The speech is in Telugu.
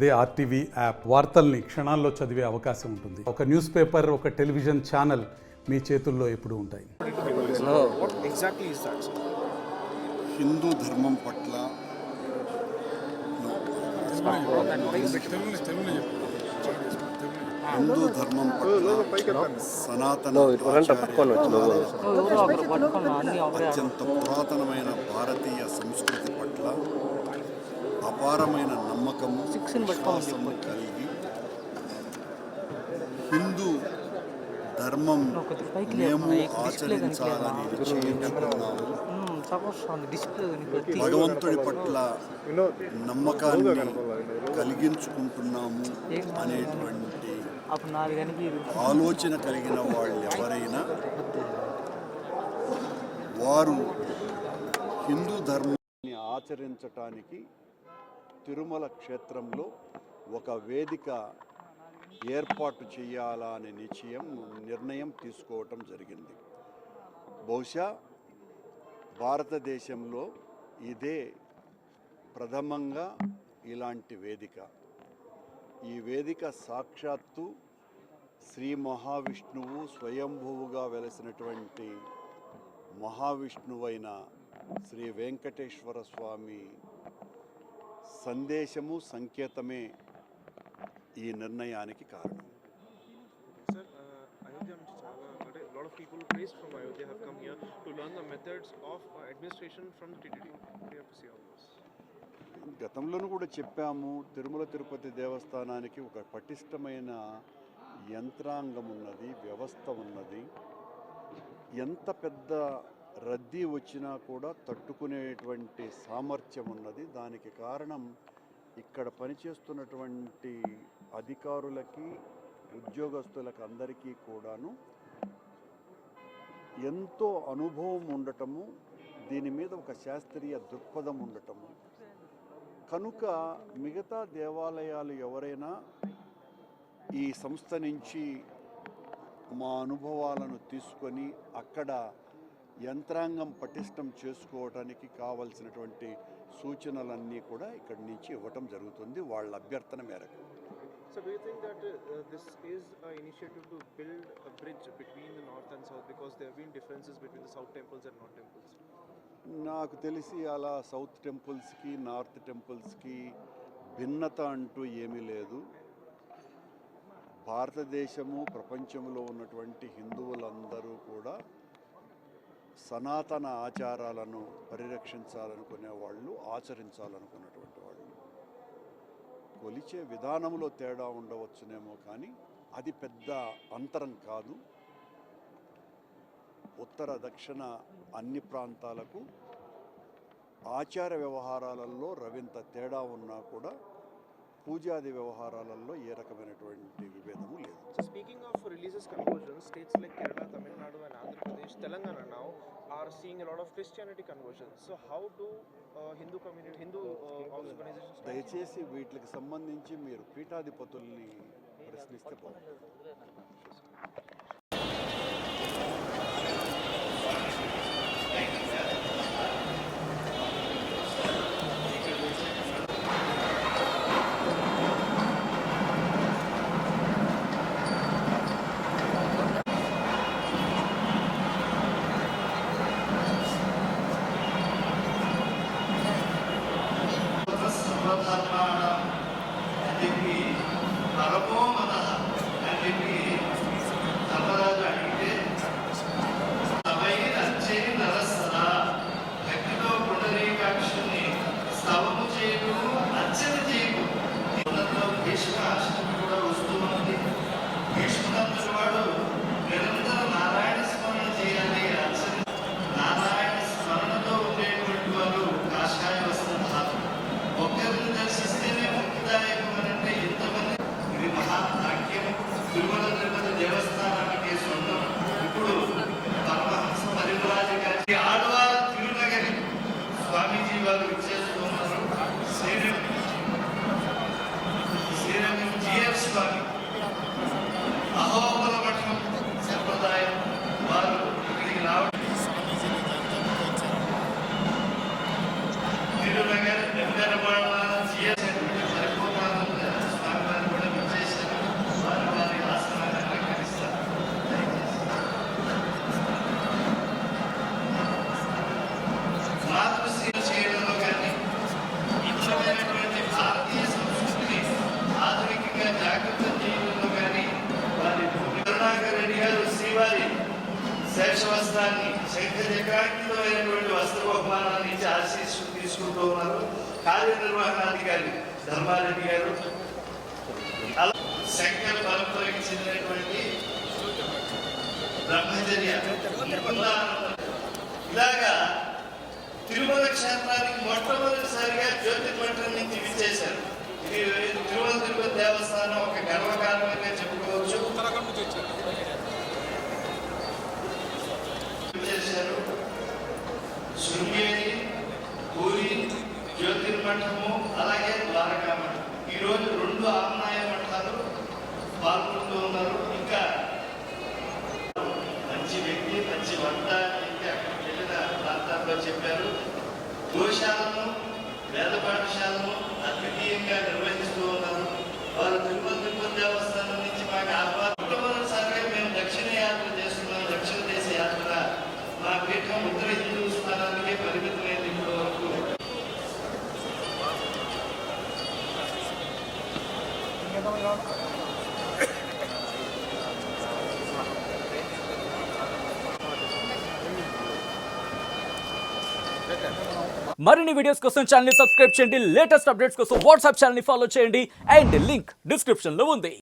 అదే ఆర్టీవీ యాప్ వార్తల్ని క్షణాల్లో చదివే అవకాశం ఉంటుంది. ఒక న్యూస్ పేపర్, ఒక టెలివిజన్ ఛానల్ మీ చేతుల్లో ఎప్పుడూ ఉంటాయి. హిందూ ధర్మం పట్ల సనాతన అత్యంత పురాతనమైన భారతీయ సంస్కృతి పట్ల అపారమైన నమ్మకము, విశ్వాసము కలిగి హిందూ ధర్మం మేము ఆచరించాలని నిశ్చయించుకున్నాము. భగవంతుడి పట్ల నమ్మకాన్ని కలిగించుకుంటున్నాము అనేటువంటి ఆలోచన కలిగిన వాళ్ళు ఎవరైనా వారు హిందూ ధర్మాన్ని ఆచరించటానికి తిరుమల క్షేత్రంలో ఒక వేదిక ఏర్పాటు చేయాలనే నిర్ణయం తీసుకోవటం జరిగింది. బహుశా భారతదేశంలో ఇదే ప్రథమంగా ఇలాంటి వేదిక. ఈ వేదిక సాక్షాత్తు శ్రీ మహావిష్ణువు స్వయంభువుగా వెలసినటువంటి మహావిష్ణువైన శ్రీ వెంకటేశ్వర స్వామి సందేశము, సంకేతమే ఈ నిర్ణయానికి కారణం. lot of people based from Ayodhya have come here to learn the methods of administration from the TTD. What do you have to say on this? గతంలోనూ కూడా చెప్పాము, తిరుమల తిరుపతి దేవస్థానానికి ఒక పటిష్టమైన యంత్రాంగం ఉన్నది, వ్యవస్థ ఉన్నది. ఎంత పెద్ద రద్దీ వచ్చినా కూడా తట్టుకునేటువంటి సామర్థ్యం ఉన్నది. దానికి కారణం ఇక్కడ పనిచేస్తున్నటువంటి అధికారులకి, ఉద్యోగస్తులకు అందరికీ కూడాను ఎంతో అనుభవం ఉండటము, దీని మీద ఒక శాస్త్రీయ దృక్పథం ఉండటము. కనుక మిగతా దేవాలయాలు ఎవరైనా ఈ సంస్థ నుంచి మా అనుభవాలను తీసుకొని అక్కడ యంత్రాంగం పటిష్టం చేసుకోవడానికి కావలసినటువంటి సూచనలన్నీ కూడా ఇక్కడి నుంచి ఇవ్వటం జరుగుతుంది వాళ్ళ అభ్యర్థన మేరకు. So do you think that this is an initiative to build a bridge between the north and south, because there have been differences between the south temples and north temples? నాకు తెలిసి అలా సౌత్ టెంపుల్స్కి, నార్త్ టెంపుల్స్కి భిన్నత అంటూ ఏమీ లేదు. భారతదేశము, ప్రపంచంలో ఉన్నటువంటి హిందువులందరూ కూడా సనాతన ఆచారాలను పరిరక్షించాలనుకునే వాళ్ళు, ఆచరించాలనుకున్నటువంటి వాళ్ళు. కొలిచే విధానంలో తేడా ఉండవచ్చునేమో, కానీ అది పెద్ద అంతరం కాదు. ఉత్తర దక్షిణ అన్ని ప్రాంతాలకు ఆచార వ్యవహారాలలో రవింత తేడా ఉన్నా కూడా పూజాది వ్యవహారాలలో ఏ రకమైనటువంటి విభేదము లేదు. So speaking of religious conversions, states like Kerala, Tamil Nadu and Andhra Pradesh, Telangana now are seeing a lot of Christianity conversions. So how do Hindu organizations? దయచేసి వీటికి సంబంధించి మీరు పీఠాధిపతుల్ని ప్రశ్నిస్తే బాగుంటుంది. తిరుమల తిరుపతి దేవస్థానానికి సొంతం. ఇప్పుడు పరమహంస పరివ్రాజ గారి ఆడవారు తిరునగరి స్వామీజీ వారు ఇచ్చేస్తున్నారు. శ్రీరంగం జిఎఫ్ స్వామి అహోబల మఠం సంప్రదాయం వారు ఇక్కడికి రావడం. తిరునగర్ వెంకటరమణ జిఎఫ్ సరిపోతాను చక్రాంకితమైనటువంటి వస్త్ర బహుమానాన్ని ఇచ్చి ఆశీస్సులు తీసుకుంటూ ఉన్నారు కార్యనిర్వహణాధికారి ధర్మారెడ్డి గారు. శంకర్ పరంపరకి చెందినటువంటి బ్రహ్మచర్య ఇలాగా తిరుమల క్షేత్రానికి మొట్టమొదటిసారిగా జ్యోతిర్మఠం నుంచి విచ్చేశారు. ఇది తిరుమల తిరుపతి దేవస్థానం ఒక గర్వకారణంగా చెప్పుకోవచ్చు. చేశారు శృంగేరి, పూరి, జ్యోతిర్మఠము, అలాగే ద్వారకా మఠం. ఈరోజు 2 ఆమ్నాయ మఠాలు పాల్గొంటూ ఉన్నారు. ఇంకా మంచి వ్యక్తి, మంచి వంట ఇంకా అక్కడికి వెళ్ళిన ప్రాంతాల్లో చెప్పారు. గోశాలను, వేద పాఠశాలను అద్వితీయంగా నిర్వహిస్తూ ఉన్నారు. వారు తిరుపతి దేవస్థానం నుంచి మాకు మొట్టమొదటిసారిగా మేము దక్షిణ యాత్ర చేస్తున్నాం. దక్షిణ దేశ యాత్ర మా పీఠం ఉత్తర హిందూ స్థానానికే పరిమితమైంది ఇప్పటి వరకు. మరిన్ని వీడియోస్ కోసం ఛానల్ ని సబ్స్క్రైబ్ చేయండి. లేటెస్ట్ అప్డేట్స్ కోసం వాట్సాప్ ఛానల్ ని ఫాలో చేయండి. అండ్ లింక్ డిస్క్రిప్షన్ లో ఉంది.